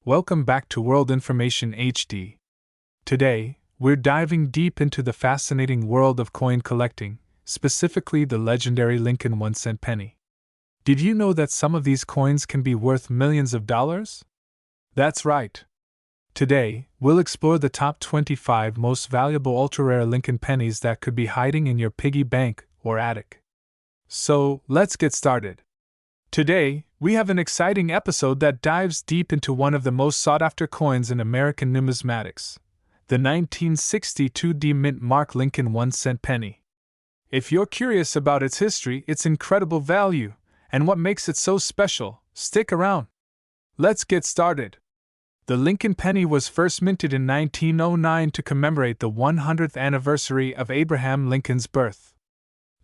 Welcome back to World Information HD. Today, we're diving deep into the fascinating world of coin collecting, specifically the legendary Lincoln 1-cent penny. Did you know that some of these coins can be worth millions of dollars? That's right. Today, we'll explore the top 25 most valuable ultra-rare Lincoln pennies that could be hiding in your piggy bank or attic. So, let's get started. Today, we have an exciting episode that dives deep into one of the most sought-after coins in American numismatics, the 1962 D-Mint Mark Lincoln 1-cent penny. If you're curious about its history, its incredible value, and what makes it so special, stick around. Let's get started. The Lincoln penny was first minted in 1909 to commemorate the 100th anniversary of Abraham Lincoln's birth.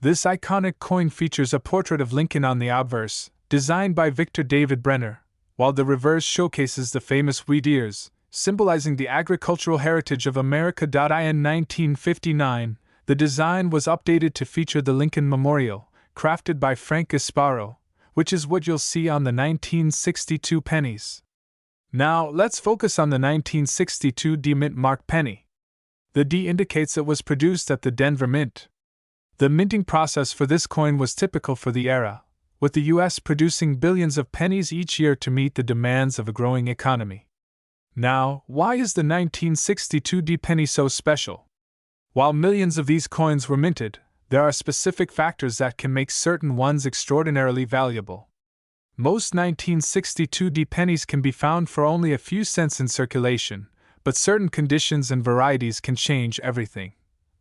This iconic coin features a portrait of Lincoln on the obverse, designed by Victor David Brenner, while the reverse showcases the famous wheat ears, symbolizing the agricultural heritage of America. In 1959, the design was updated to feature the Lincoln Memorial, crafted by Frank Gasparo, which is what you'll see on the 1962 pennies. Now, let's focus on the 1962 D-Mint Mark penny. The D indicates it was produced at the Denver Mint. The minting process for this coin was typical for the era, with the U.S. producing billions of pennies each year to meet the demands of a growing economy. Now, why is the 1962 D penny so special? While millions of these coins were minted, there are specific factors that can make certain ones extraordinarily valuable. Most 1962 D pennies can be found for only a few cents in circulation, but certain conditions and varieties can change everything.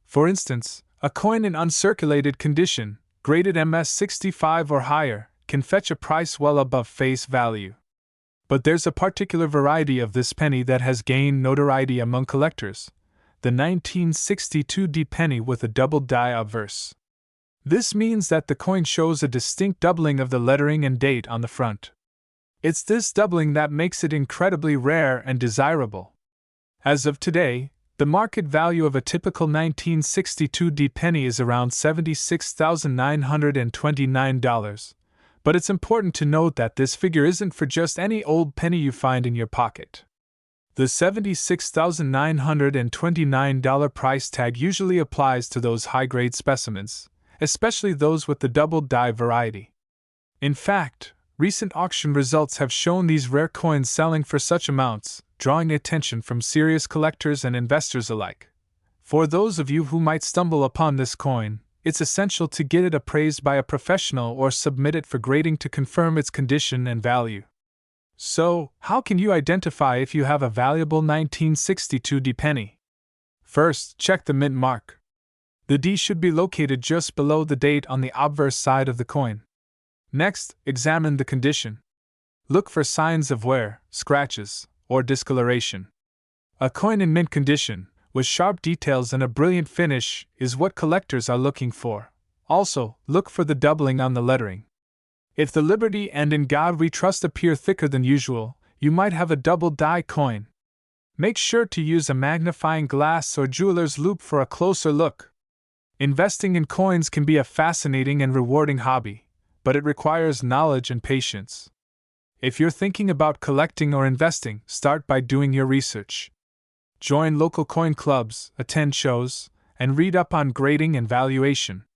For instance, a coin in uncirculated condition, graded MS-65 or higher, can fetch a price well above face value. But there's a particular variety of this penny that has gained notoriety among collectors, the 1962 D penny with a double die obverse. This means that the coin shows a distinct doubling of the lettering and date on the front. It's this doubling that makes it incredibly rare and desirable. As of today, the market value of a typical 1962 D penny is around $76,929, but it's important to note that this figure isn't for just any old penny you find in your pocket. The $76,929 price tag usually applies to those high-grade specimens, especially those with the double die variety. In fact, recent auction results have shown these rare coins selling for such amounts, drawing attention from serious collectors and investors alike. For those of you who might stumble upon this coin, it's essential to get it appraised by a professional or submit it for grading to confirm its condition and value. So, how can you identify if you have a valuable 1962 D penny? First, check the mint mark. The D should be located just below the date on the obverse side of the coin. Next, examine the condition. Look for signs of wear, scratches, or discoloration. A coin in mint condition, with sharp details and a brilliant finish, is what collectors are looking for. Also, look for the doubling on the lettering. If the Liberty and In God We Trust appear thicker than usual, you might have a double die coin. Make sure to use a magnifying glass or jeweler's loupe for a closer look. Investing in coins can be a fascinating and rewarding hobby, but it requires knowledge and patience. If you're thinking about collecting or investing, start by doing your research. Join local coin clubs, attend shows, and read up on grading and valuation.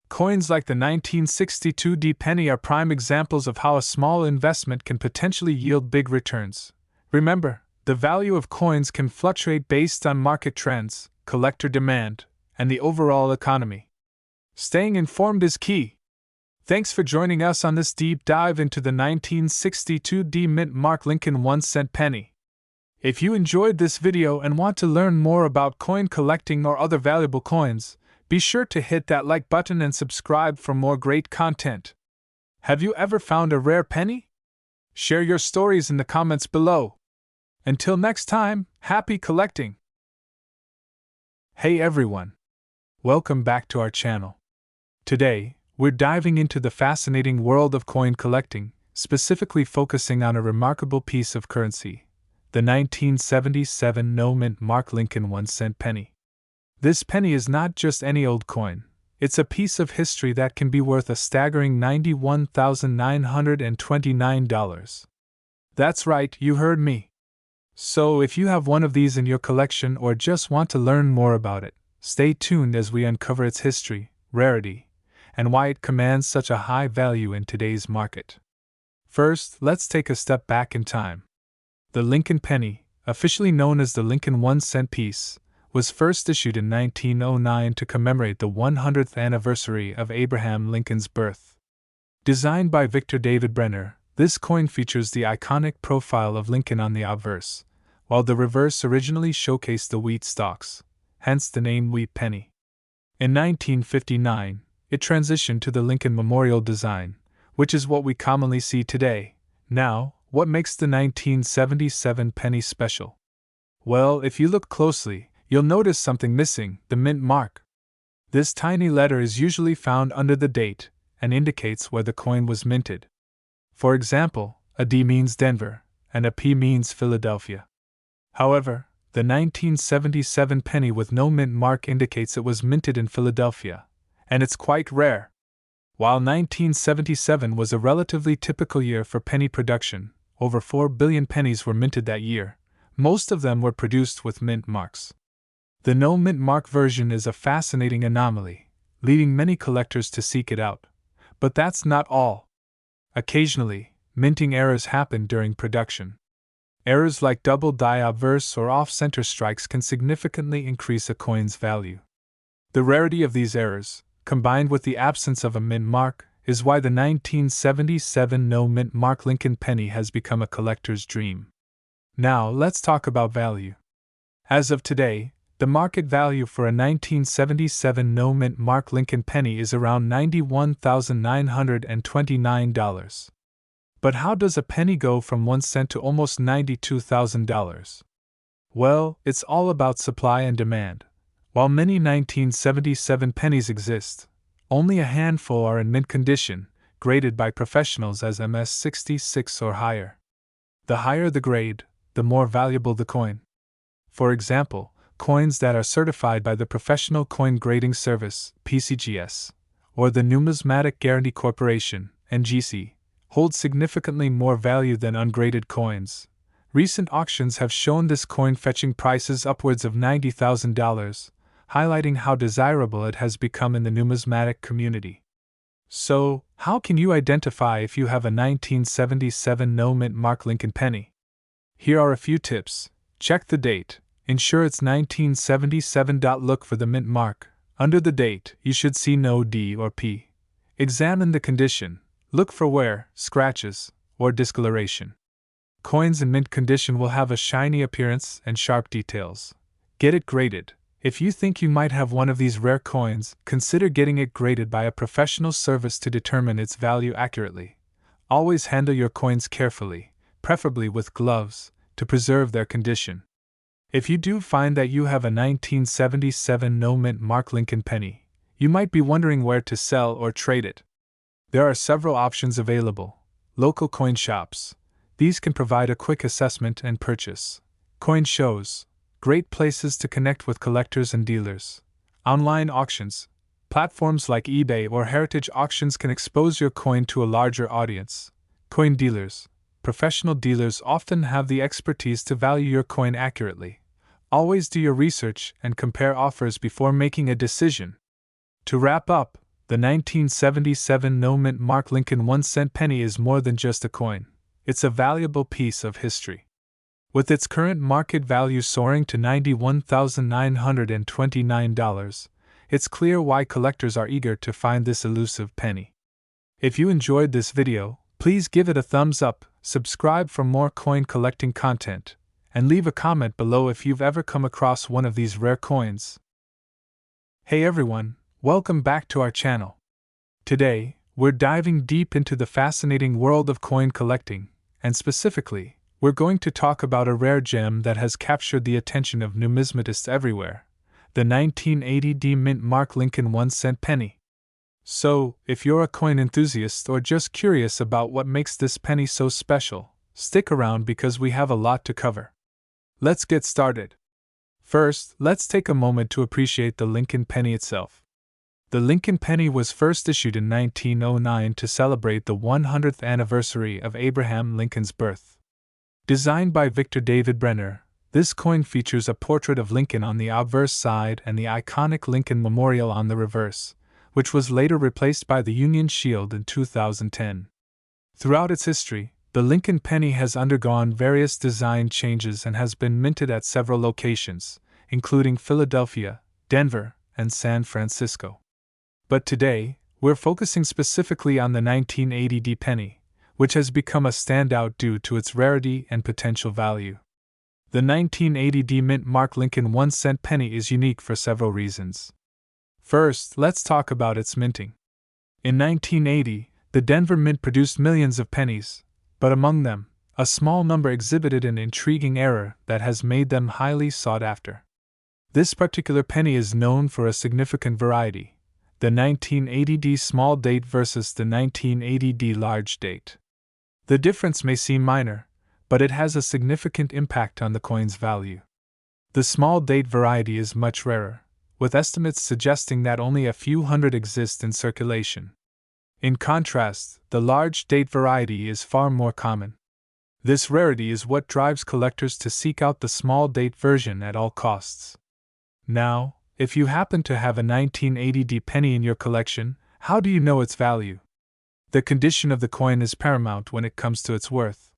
Coins like the 1962 D penny are prime examples of how a small investment can potentially yield big returns. Remember, the value of coins can fluctuate based on market trends, collector demand, and the overall economy. Staying informed is key. Thanks for joining us on this deep dive into the 1962 D-Mint Mark Lincoln 1-cent penny. If you enjoyed this video and want to learn more about coin collecting or other valuable coins, be sure to hit that like button and subscribe for more great content. Have you ever found a rare penny? Share your stories in the comments below. Until next time, happy collecting! Hey everyone! Welcome back to our channel. Today, we're diving into the fascinating world of coin collecting, specifically focusing on a remarkable piece of currency, the 1977 no-mint Mark Lincoln 1-cent penny. This penny is not just any old coin, it's a piece of history that can be worth a staggering $91,929. That's right, you heard me. So, if you have one of these in your collection or just want to learn more about it, stay tuned as we uncover its history, rarity, and why it commands such a high value in today's market. First, let's take a step back in time. The Lincoln penny, officially known as the Lincoln 1-cent piece, was first issued in 1909 to commemorate the 100th anniversary of Abraham Lincoln's birth. Designed by Victor David Brenner, this coin features the iconic profile of Lincoln on the obverse, while the reverse originally showcased the wheat stalks, hence the name wheat penny. In 1959, it transitioned to the Lincoln Memorial design, which is what we commonly see today. Now, what makes the 1977 penny special? Well, if you look closely, you'll notice something missing: the mint mark. This tiny letter is usually found under the date and indicates where the coin was minted. For example, a D means Denver, and a P means Philadelphia. However, the 1977 penny with no mint mark indicates it was minted in Philadelphia, and it's quite rare. While 1977 was a relatively typical year for penny production, over 4 billion pennies were minted that year. Most of them were produced with mint marks. The no mint mark version is a fascinating anomaly, leading many collectors to seek it out. But that's not all. Occasionally, minting errors happen during production. Errors like double die obverse or off-center strikes can significantly increase a coin's value. The rarity of these errors, combined with the absence of a mint mark, is why the 1977 no mint mark Lincoln penny has become a collector's dream. Now, let's talk about value. As of today, the market value for a 1977 no mint mark Lincoln penny is around $91,929. But how does a penny go from 1 cent to almost $92,000? Well, it's all about supply and demand. While many 1977 pennies exist, only a handful are in mint condition, graded by professionals as MS66 or higher. The higher the grade, the more valuable the coin. For example, coins that are certified by the Professional Coin Grading Service, PCGS, or the Numismatic Guarantee Corporation, NGC, hold significantly more value than ungraded coins. Recent auctions have shown this coin fetching prices upwards of $90,000, highlighting how desirable it has become in the numismatic community. So, how can you identify if you have a 1977 no mint mark Lincoln penny? Here are a few tips. Check the date. Ensure it's 1977. Look for the mint mark. Under the date, you should see no D or P. Examine the condition. Look for wear, scratches, or discoloration. Coins in mint condition will have a shiny appearance and sharp details. Get it graded. If you think you might have one of these rare coins, consider getting it graded by a professional service to determine its value accurately. Always handle your coins carefully, preferably with gloves, to preserve their condition. If you do find that you have a 1977 no mint mark Lincoln penny, you might be wondering where to sell or trade it. There are several options available. Local coin shops. These can provide a quick assessment and purchase. Coin shows. Great places to connect with collectors and dealers. Online auctions. Platforms like eBay or Heritage Auctions can expose your coin to a larger audience. Coin dealers. Professional dealers often have the expertise to value your coin accurately. Always do your research and compare offers before making a decision. To wrap up, the 1977 no mint mark Lincoln 1-cent penny is more than just a coin. It's a valuable piece of history. With its current market value soaring to $91,929, it's clear why collectors are eager to find this elusive penny. If you enjoyed this video, please give it a thumbs up, subscribe for more coin collecting content, and leave a comment below if you've ever come across one of these rare coins. Hey everyone, welcome back to our channel. Today, we're diving deep into the fascinating world of coin collecting, and specifically, we're going to talk about a rare gem that has captured the attention of numismatists everywhere, the 1980 D mint mark Lincoln 1-cent penny. So, if you're a coin enthusiast or just curious about what makes this penny so special, stick around because we have a lot to cover. Let's get started. First, let's take a moment to appreciate the Lincoln penny itself. The Lincoln penny was first issued in 1909 to celebrate the 100th anniversary of Abraham Lincoln's birth. Designed by Victor David Brenner, this coin features a portrait of Lincoln on the obverse side and the iconic Lincoln Memorial on the reverse, which was later replaced by the Union Shield in 2010. Throughout its history, the Lincoln penny has undergone various design changes and has been minted at several locations, including Philadelphia, Denver, and San Francisco. But today, we're focusing specifically on the 1980 penny, which has become a standout due to its rarity and potential value. The 1980 Mint Mark Lincoln 1-cent penny is unique for several reasons. First, let's talk about its minting. In 1980, the Denver Mint produced millions of pennies, but among them, a small number exhibited an intriguing error that has made them highly sought after. This particular penny is known for a significant variety: the 1980 small date versus the 1980 large date. The difference may seem minor, but it has a significant impact on the coin's value. The small date variety is much rarer, with estimates suggesting that only a few hundred exist in circulation. In contrast, the large date variety is far more common. This rarity is what drives collectors to seek out the small date version at all costs. Now, if you happen to have a 1980 penny in your collection, how do you know its value? The condition of the coin is paramount when it comes to its worth.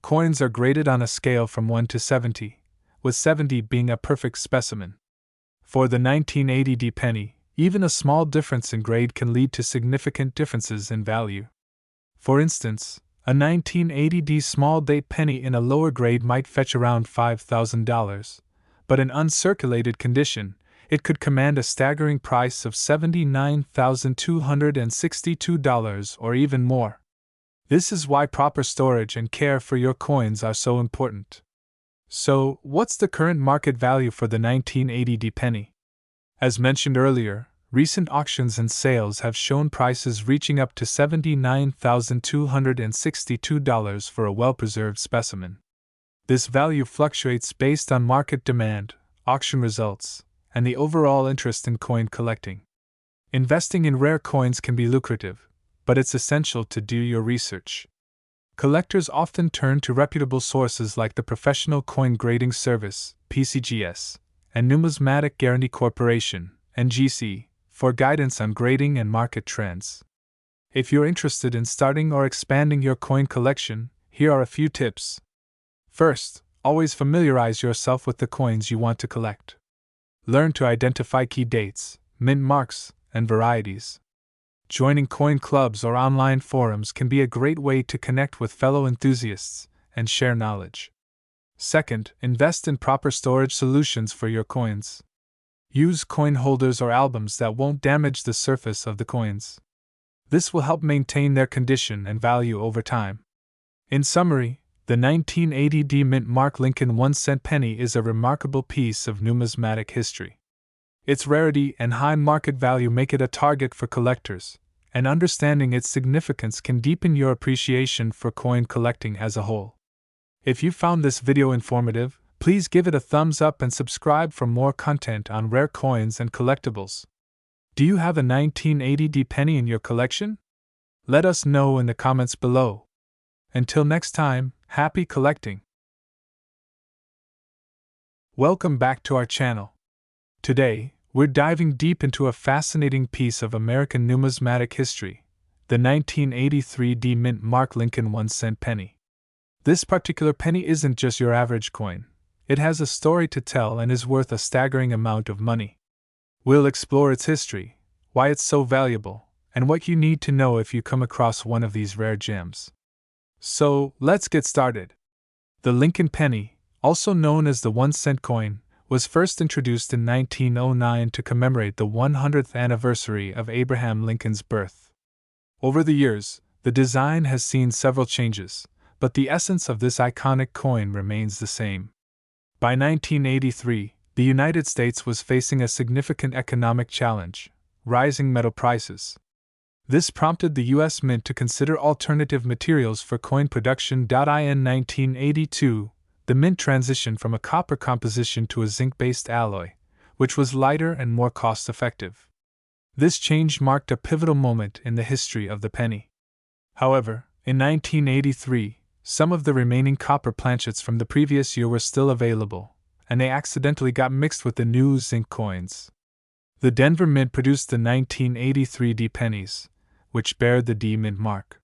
Coins are graded on a scale from 1 to 70, with 70 being a perfect specimen. For the 1980 penny, even a small difference in grade can lead to significant differences in value. For instance, a 1980 small date penny in a lower grade might fetch around $5,000, but in uncirculated condition, it could command a staggering price of $79,262 or even more. This is why proper storage and care for your coins are so important. So, what's the current market value for the 1980 penny? As mentioned earlier, recent auctions and sales have shown prices reaching up to $79,262 for a well-preserved specimen. This value fluctuates based on market demand, auction results, and the overall interest in coin collecting. Investing in rare coins can be lucrative, but it's essential to do your research. Collectors often turn to reputable sources like the Professional Coin Grading Service, PCGS, and Numismatic Guarantee Corporation, NGC, for guidance on grading and market trends. If you're interested in starting or expanding your coin collection, here are a few tips. First, always familiarize yourself with the coins you want to collect. Learn to identify key dates, mint marks, and varieties. Joining coin clubs or online forums can be a great way to connect with fellow enthusiasts and share knowledge. Second, invest in proper storage solutions for your coins. Use coin holders or albums that won't damage the surface of the coins. This will help maintain their condition and value over time. In summary, the 1980 Mint Mark Lincoln 1-cent penny is a remarkable piece of numismatic history. Its rarity and high market value make it a target for collectors, and understanding its significance can deepen your appreciation for coin collecting as a whole. If you found this video informative, please give it a thumbs up and subscribe for more content on rare coins and collectibles. Do you have a 1980 penny in your collection? Let us know in the comments below. Until next time, happy collecting! Welcome back to our channel. Today, we're diving deep into a fascinating piece of American numismatic history, the 1983 Mint Mark Lincoln 1-cent penny. This particular penny isn't just your average coin. It has a story to tell and is worth a staggering amount of money. We'll explore its history, why it's so valuable, and what you need to know if you come across one of these rare gems. So, let's get started. The Lincoln penny, also known as the 1-cent coin, was first introduced in 1909 to commemorate the 100th anniversary of Abraham Lincoln's birth. Over the years, the design has seen several changes, but the essence of this iconic coin remains the same. By 1983, the United States was facing a significant economic challenge: rising metal prices. This prompted the U.S. Mint to consider alternative materials for coin production. In 1982, the Mint transitioned from a copper composition to a zinc-based alloy, which was lighter and more cost-effective. This change marked a pivotal moment in the history of the penny. However, in 1983, some of the remaining copper planchets from the previous year were still available, and they accidentally got mixed with the new zinc coins. The Denver Mint produced the 1983 D pennies, which bear the D Mint mark.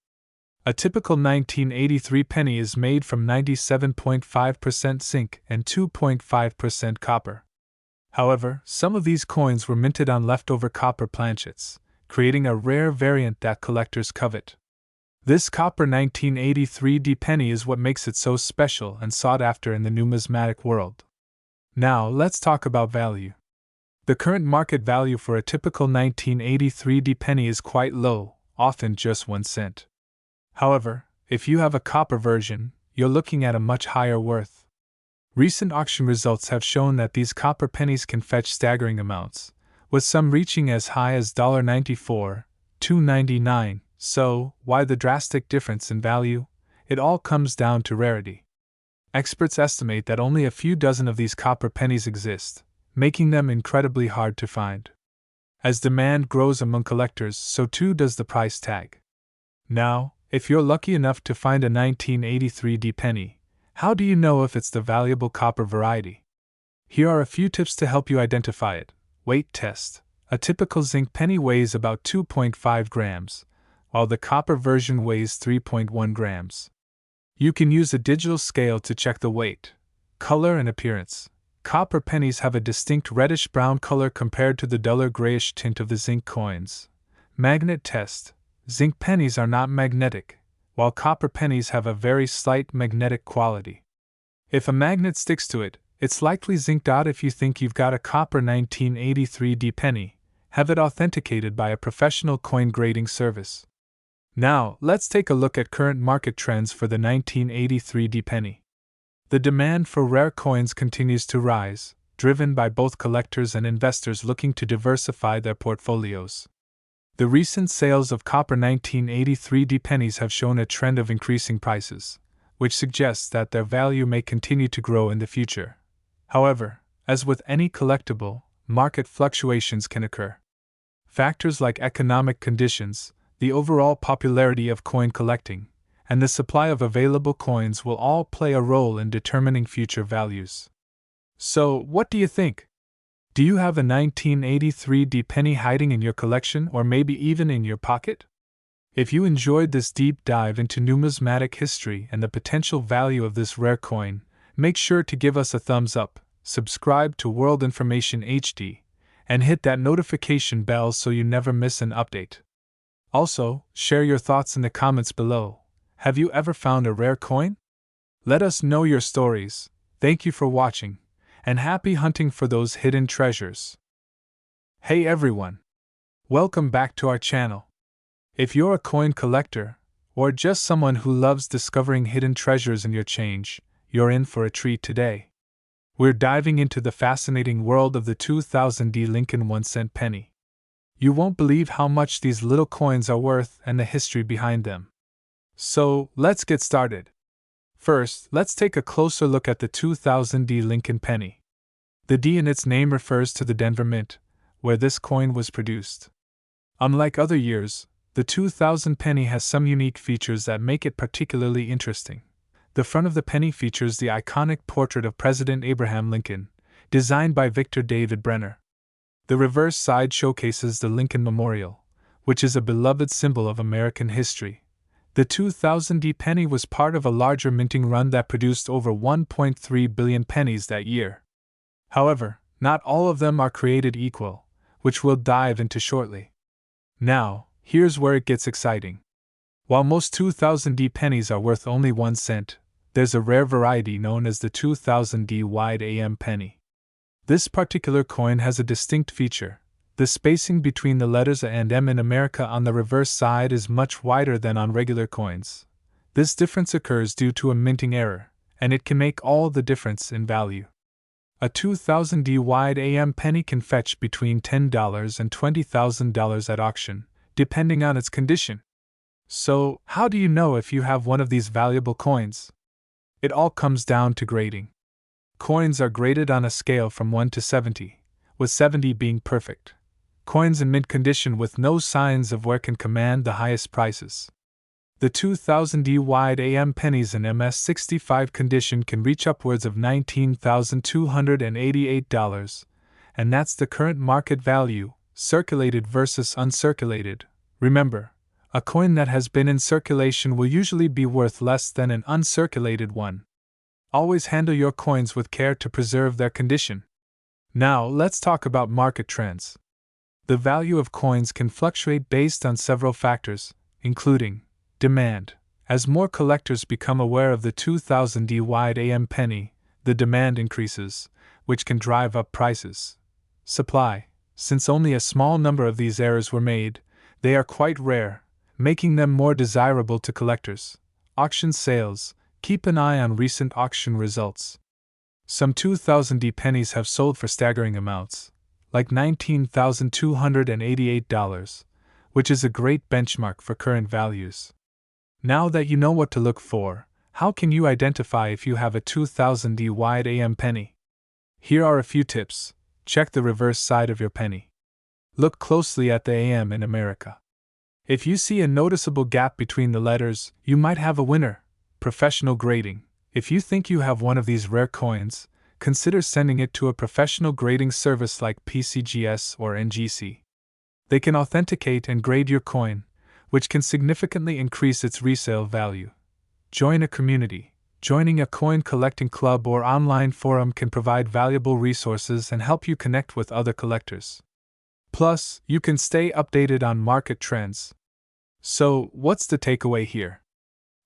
A typical 1983 penny is made from 97.5% zinc and 2.5% copper. However, some of these coins were minted on leftover copper planchets, creating a rare variant that collectors covet. This copper 1983 D penny is what makes it so special and sought after in the numismatic world. Now, let's talk about value. The current market value for a typical 1983 D penny is quite low, often just 1 cent. However, if you have a copper version, you're looking at a much higher worth. Recent auction results have shown that these copper pennies can fetch staggering amounts, with some reaching as high as $1.94, $2.99. So, why the drastic difference in value? It all comes down to rarity. Experts estimate that only a few dozen of these copper pennies exist, making them incredibly hard to find. As demand grows among collectors, so too does the price tag. Now, if you're lucky enough to find a 1983 D penny, how do you know if it's the valuable copper variety? Here are a few tips to help you identify it. Weight test. A typical zinc penny weighs about 2.5 grams, while the copper version weighs 3.1 grams. You can use a digital scale to check the weight, color, and appearance. Copper pennies have a distinct reddish-brown color compared to the duller grayish tint of the zinc coins. Magnet test. Zinc pennies are not magnetic, while copper pennies have a very slight magnetic quality. If a magnet sticks to it, it's likely zinced out. If you think you've got a copper 1983 D penny, have it authenticated by a professional coin grading service. Now, let's take a look at current market trends for the 1983 D penny. The demand for rare coins continues to rise, driven by both collectors and investors looking to diversify their portfolios. The recent sales of copper 1983 D pennies have shown a trend of increasing prices, which suggests that their value may continue to grow in the future. However, as with any collectible, market fluctuations can occur. Factors like economic conditions, the overall popularity of coin collecting, and the supply of available coins will all play a role in determining future values. So, what do you think? Do you have a 1983 D penny hiding in your collection or maybe even in your pocket? If you enjoyed this deep dive into numismatic history and the potential value of this rare coin, make sure to give us a thumbs up, subscribe to World Information HD, and hit that notification bell so you never miss an update. Also, share your thoughts in the comments below. Have you ever found a rare coin? Let us know your stories. Thank you for watching, and happy hunting for those hidden treasures. Hey everyone! Welcome back to our channel. If you're a coin collector, or just someone who loves discovering hidden treasures in your change, you're in for a treat today. We're diving into the fascinating world of the 2000 D Lincoln 1-cent penny. You won't believe how much these little coins are worth and the history behind them. So, let's get started. First, let's take a closer look at the 2000 D Lincoln penny. The D in its name refers to the Denver Mint, where this coin was produced. Unlike other years, the 2000 penny has some unique features that make it particularly interesting. The front of the penny features the iconic portrait of President Abraham Lincoln, designed by Victor David Brenner. The reverse side showcases the Lincoln Memorial, which is a beloved symbol of American history. The 2000 D penny was part of a larger minting run that produced over 1.3 billion pennies that year. However, not all of them are created equal, which we'll dive into shortly. Now, here's where it gets exciting. While most 2000 D pennies are worth only 1 cent, there's a rare variety known as the 2000 D wide AM penny. This particular coin has a distinct feature. The spacing between the letters A and M in America on the reverse side is much wider than on regular coins. This difference occurs due to a minting error, and it can make all the difference in value. A 2000 D wide AM penny can fetch between $10 and $20,000 at auction, depending on its condition. So, how do you know if you have one of these valuable coins? It all comes down to grading. Coins are graded on a scale from 1 to 70, with 70 being perfect. Coins in mint condition with no signs of wear can command the highest prices. The 2000D wide AM pennies in MS65 condition can reach upwards of $19,288, and that's the current market value, circulated versus uncirculated. Remember, a coin that has been in circulation will usually be worth less than an uncirculated one. Always handle your coins with care to preserve their condition. Now, let's talk about market trends. The value of coins can fluctuate based on several factors, including demand. As more collectors become aware of the 2000D wide AM penny, the demand increases, which can drive up prices. Supply. Since only a small number of these errors were made, they are quite rare, making them more desirable to collectors. Auction sales. Keep an eye on recent auction results. Some 2000D pennies have sold for staggering amounts, like $19,288, which is a great benchmark for current values. Now that you know what to look for, how can you identify if you have a 2000D wide AM penny? Here are a few tips. Check the reverse side of your penny. Look closely at the AM in America. If you see a noticeable gap between the letters, you might have a winner. Professional grading. If you think you have one of these rare coins, consider sending it to a professional grading service like PCGS or NGC. They can authenticate and grade your coin, which can significantly increase its resale value. Join a community. Joining a coin collecting club or online forum can provide valuable resources and help you connect with other collectors. Plus, you can stay updated on market trends. So, what's the takeaway here?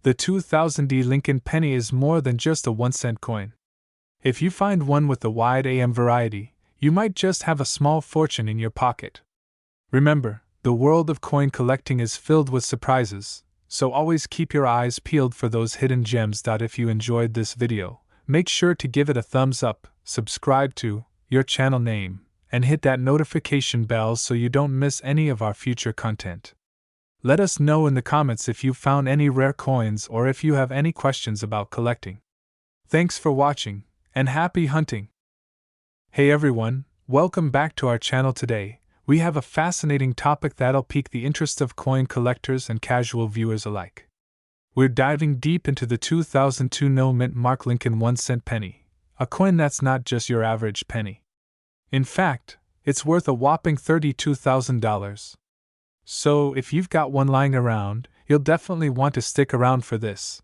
The 2000D Lincoln penny is more than just a 1-cent coin. If you find one with the wide AM variety, you might just have a small fortune in your pocket. Remember, the world of coin collecting is filled with surprises, so always keep your eyes peeled for those hidden gems. If you enjoyed this video, make sure to give it a thumbs up, subscribe to your channel name, and hit that notification bell so you don't miss any of our future content. Let us know in the comments if you found any rare coins or if you have any questions about collecting. Thanks for watching, and happy hunting! Hey everyone, welcome back to our channel today. We have a fascinating topic that'll pique the interest of coin collectors and casual viewers alike. We're diving deep into the 2002 No Mint Mark Lincoln 1-cent penny, a coin that's not just your average penny. In fact, it's worth a whopping $32,000. So, if you've got one lying around, you'll definitely want to stick around for this.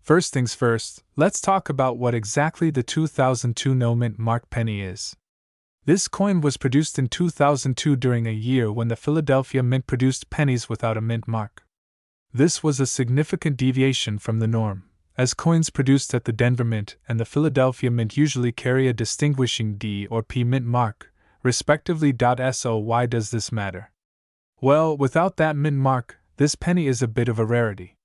First things first, let's talk about what exactly the 2002 No Mint Mark penny is. This coin was produced in 2002 during a year when the Philadelphia Mint produced pennies without a mint mark. This was a significant deviation from the norm, as coins produced at the Denver Mint and the Philadelphia Mint usually carry a distinguishing D or P mint mark, respectively. So why does this matter? Well, without that mint mark, this penny is a bit of a rarity.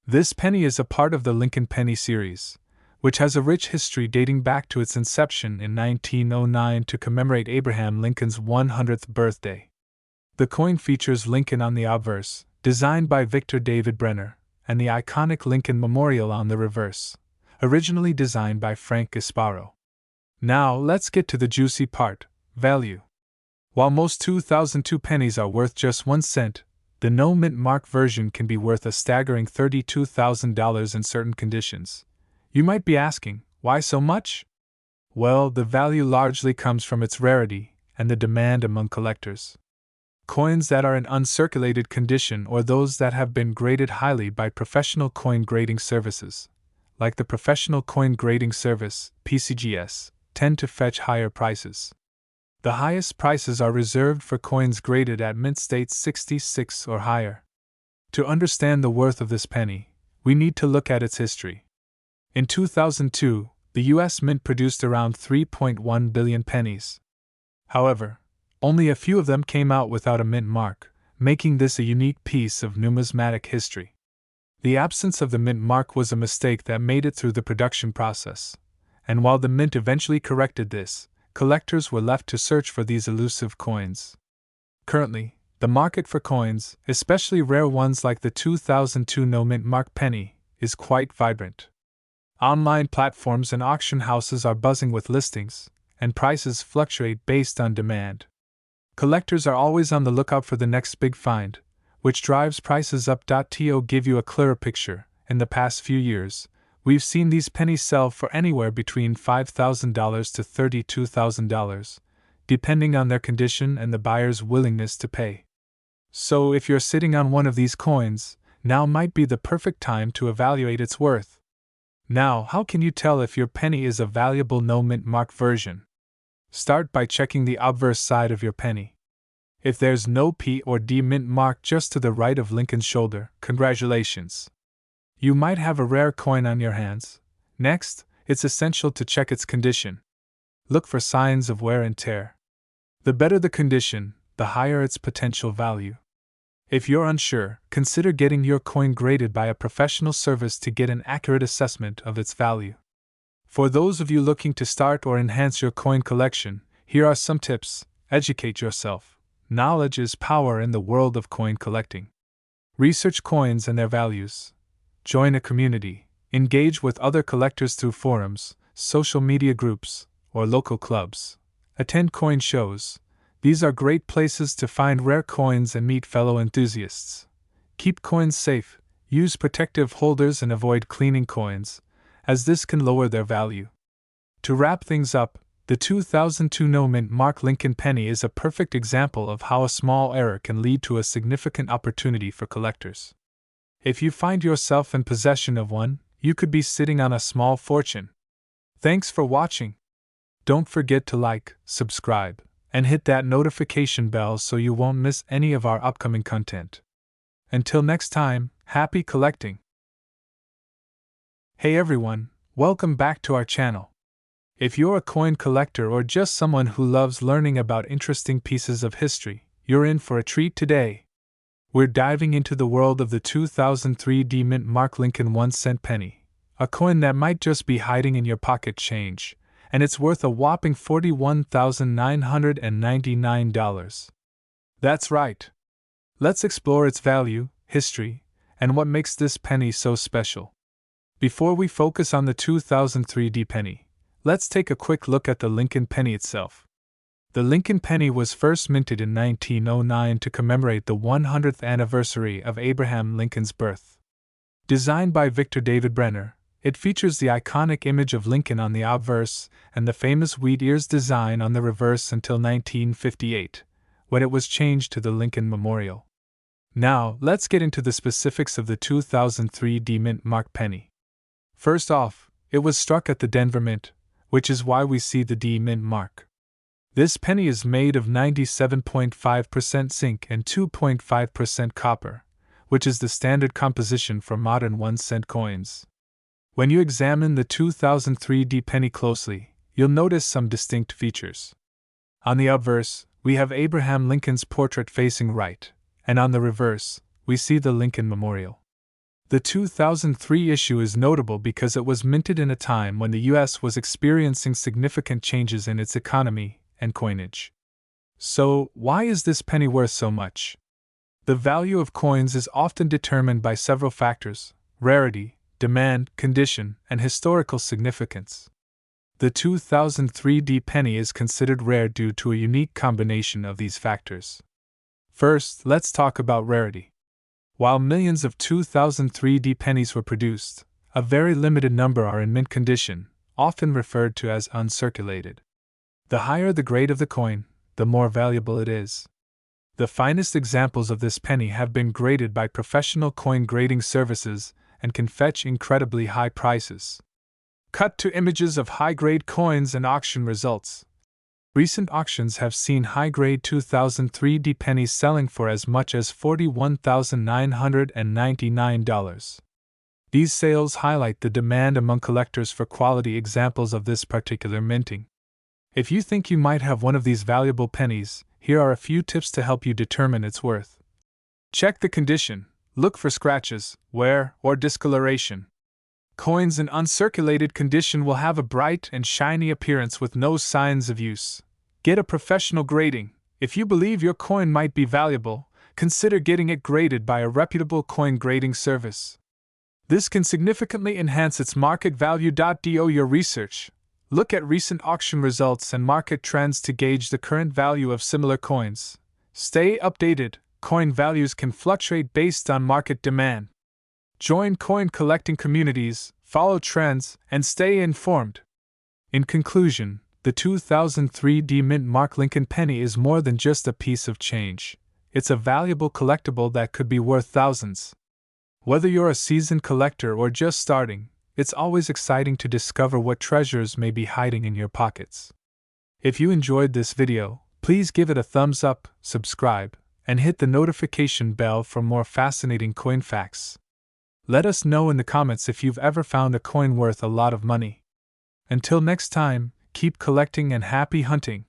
This penny is a part of the Lincoln Penny series, which has a rich history dating back to its inception in 1909 to commemorate Abraham Lincoln's 100th birthday. The coin features Lincoln on the obverse, designed by Victor David Brenner, and the iconic Lincoln Memorial on the reverse, originally designed by Frank Gasparo. Now, let's get to the juicy part: value. While most 2002 pennies are worth just 1 cent, the no mint mark version can be worth a staggering $32,000 in certain conditions. You might be asking, why so much? Well, the value largely comes from its rarity and the demand among collectors. Coins that are in uncirculated condition or those that have been graded highly by professional coin grading services, like the Professional Coin Grading Service, PCGS, tend to fetch higher prices. The highest prices are reserved for coins graded at mint state 66 or higher. To understand the worth of this penny, we need to look at its history. In 2002, the U.S. Mint produced around 3.1 billion pennies. However, only a few of them came out without a mint mark, making this a unique piece of numismatic history. The absence of the mint mark was a mistake that made it through the production process, and while the mint eventually corrected this, collectors were left to search for these elusive coins. Currently, the market for coins, especially rare ones like the 2002 No Mint Mark penny, is quite vibrant. Online platforms and auction houses are buzzing with listings, and prices fluctuate based on demand. Collectors are always on the lookout for the next big find, which drives prices up. To give you a clearer picture, in the past few years, we've seen these pennies sell for anywhere between $5,000 to $32,000, depending on their condition and the buyer's willingness to pay. So if you're sitting on one of these coins, now might be the perfect time to evaluate its worth. Now, how can you tell if your penny is a valuable no mint mark version? Start by checking the obverse side of your penny. If there's no P or D mint mark just to the right of Lincoln's shoulder, congratulations. You might have a rare coin on your hands. Next, it's essential to check its condition. Look for signs of wear and tear. The better the condition, the higher its potential value. If you're unsure, consider getting your coin graded by a professional service to get an accurate assessment of its value. For those of you looking to start or enhance your coin collection, here are some tips. Educate yourself. Knowledge is power in the world of coin collecting. Research coins and their values. Join a community. Engage with other collectors through forums, social media groups, or local clubs. Attend coin shows. These are great places to find rare coins and meet fellow enthusiasts. Keep coins safe, use protective holders and avoid cleaning coins, as this can lower their value. To wrap things up, the 2002 no mint mark Lincoln penny is a perfect example of how a small error can lead to a significant opportunity for collectors. If you find yourself in possession of one, you could be sitting on a small fortune. Thanks for watching. Don't forget to like, subscribe, and hit that notification bell so you won't miss any of our upcoming content. Until next time, happy collecting! Hey everyone, welcome back to our channel. If you're a coin collector or just someone who loves learning about interesting pieces of history, you're in for a treat today. We're diving into the world of the 2003 D mint mark Lincoln 1-cent penny, a coin that might just be hiding in your pocket change, and it's worth a whopping $41,999. That's right. Let's explore its value, history, and what makes this penny so special. Before we focus on the 2003 D penny, let's take a quick look at the Lincoln penny itself. The Lincoln penny was first minted in 1909 to commemorate the 100th anniversary of Abraham Lincoln's birth. Designed by Victor David Brenner, it features the iconic image of Lincoln on the obverse and the famous wheat ears design on the reverse until 1958, when it was changed to the Lincoln Memorial. Now, let's get into the specifics of the 2003 D mint mark penny. First off, it was struck at the Denver Mint, which is why we see the D mint mark. This penny is made of 97.5% zinc and 2.5% copper, which is the standard composition for modern 1-cent coins. When you examine the 2003 D penny closely, you'll notice some distinct features. On the obverse, we have Abraham Lincoln's portrait facing right, and on the reverse, we see the Lincoln Memorial. The 2003 issue is notable because it was minted in a time when the U.S. was experiencing significant changes in its economy and coinage. So, why is this penny worth so much? The value of coins is often determined by several factors: rarity, demand, condition, and historical significance. The 2003 D penny is considered rare due to a unique combination of these factors. First, let's talk about rarity. While millions of 2003 D pennies were produced, a very limited number are in mint condition, often referred to as uncirculated. The higher the grade of the coin, the more valuable it is. The finest examples of this penny have been graded by professional coin grading services and can fetch incredibly high prices. Cut to images of high-grade coins and auction results. Recent auctions have seen high-grade 2003 D pennies selling for as much as $41,999. These sales highlight the demand among collectors for quality examples of this particular minting. If you think you might have one of these valuable pennies, here are a few tips to help you determine its worth. Check the condition. Look for scratches, wear, or discoloration. Coins in uncirculated condition will have a bright and shiny appearance with no signs of use. Get a professional grading. If you believe your coin might be valuable, consider getting it graded by a reputable coin grading service. This can significantly enhance its market value. Do your research. Look at recent auction results and market trends to gauge the current value of similar coins. Stay updated. coin values can fluctuate based on market demand. Join coin collecting communities, follow trends, and stay informed. In conclusion, the 2003 D-Mint Mark Lincoln penny is more than just a piece of change. It's a valuable collectible that could be worth thousands. Whether you're a seasoned collector or just starting, it's always exciting to discover what treasures may be hiding in your pockets. If you enjoyed this video, please give it a thumbs up, subscribe, and hit the notification bell for more fascinating coin facts. Let us know in the comments if you've ever found a coin worth a lot of money. Until next time, keep collecting and happy hunting!